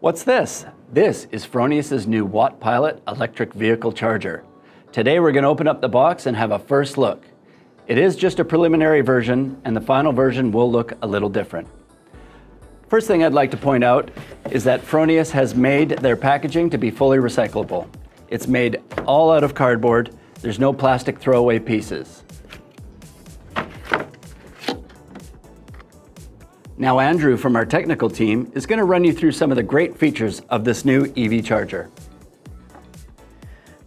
What's this? This is Fronius' new Wattpilot electric vehicle charger. Today we're going to open up the box and have a first look. It is just a preliminary version, and the final version will look a little different. First thing I'd like to point out is that Fronius has made their packaging to be fully recyclable. It's made all out of cardboard. There's no plastic throwaway pieces. Now Andrew from our technical team is going to run you through some of the great features of this new EV charger.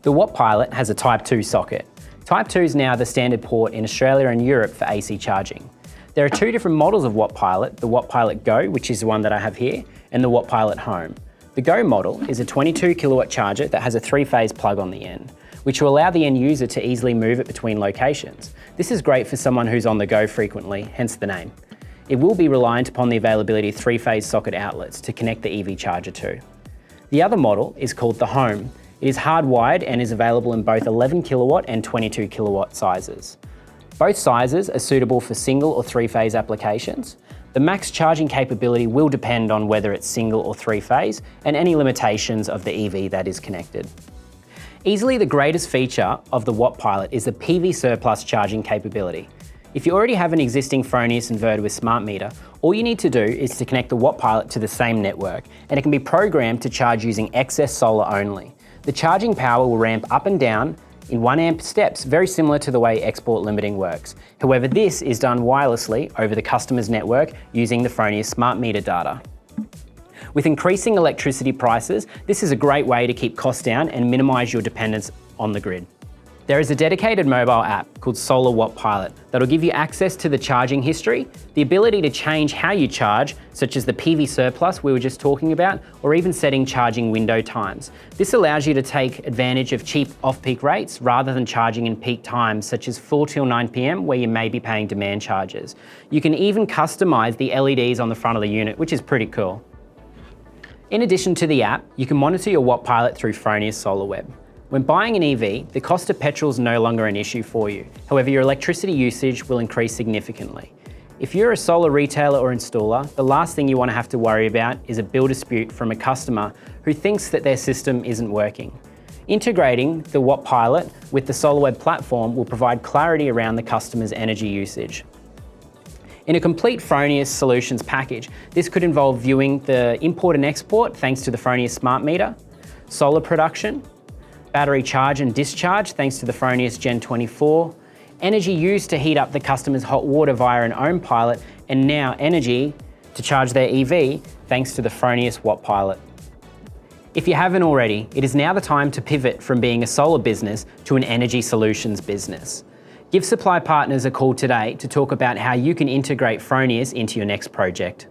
The Wattpilot has a Type 2 socket. Type 2 is now the standard port in Australia and Europe for AC charging. There are two different models of Wattpilot, the Wattpilot Go, which is the one that I have here, and the Wattpilot Home. The Go model is a 22 kilowatt charger that has a 3-phase plug on the end, which will allow the end user to easily move it between locations. This is great for someone who's on the go frequently, hence the name. It will be reliant upon the availability of 3-phase socket outlets to connect the EV charger to. The other model is called the Home. It is hardwired and is available in both 11 kilowatt and 22 kilowatt sizes. Both sizes are suitable for single or 3-phase applications. The max charging capability will depend on whether it's single or 3-phase and any limitations of the EV that is connected. Easily the greatest feature of the Wattpilot is the PV surplus charging capability. If you already have an existing Fronius inverter with smart meter, all you need to do is to connect the Wattpilot to the same network, and it can be programmed to charge using excess solar only. The charging power will ramp up and down in 1 amp steps, very similar to the way export limiting works. However, this is done wirelessly over the customer's network using the Fronius smart meter data. With increasing electricity prices, this is a great way to keep costs down and minimise your dependence on the grid. There is a dedicated mobile app called Solar Wattpilot that will give you access to the charging history, the ability to change how you charge, such as the PV surplus we were just talking about, or even setting charging window times. This allows you to take advantage of cheap off-peak rates rather than charging in peak times, such as 4 till 9 p.m, where you may be paying demand charges. You can even customize the LEDs on the front of the unit, which is pretty cool. In addition to the app, you can monitor your Wattpilot through Fronius SolarWeb. When buying an EV, the cost of petrol is no longer an issue for you. However, your electricity usage will increase significantly. If you're a solar retailer or installer, the last thing you want to have to worry about is a bill dispute from a customer who thinks that their system isn't working. Integrating the Wattpilot with the SolarWeb platform will provide clarity around the customer's energy usage. In a complete Fronius solutions package, this could involve viewing the import and export thanks to the Fronius smart meter, solar production, battery charge and discharge thanks to the Fronius Gen 24, energy used to heat up the customer's hot water via an ohm pilot, and now energy to charge their EV thanks to the Fronius Wattpilot. If you haven't already, it is now the time to pivot from being a solar business to an energy solutions business. Give supply partners a call today to talk about how you can integrate Fronius into your next project.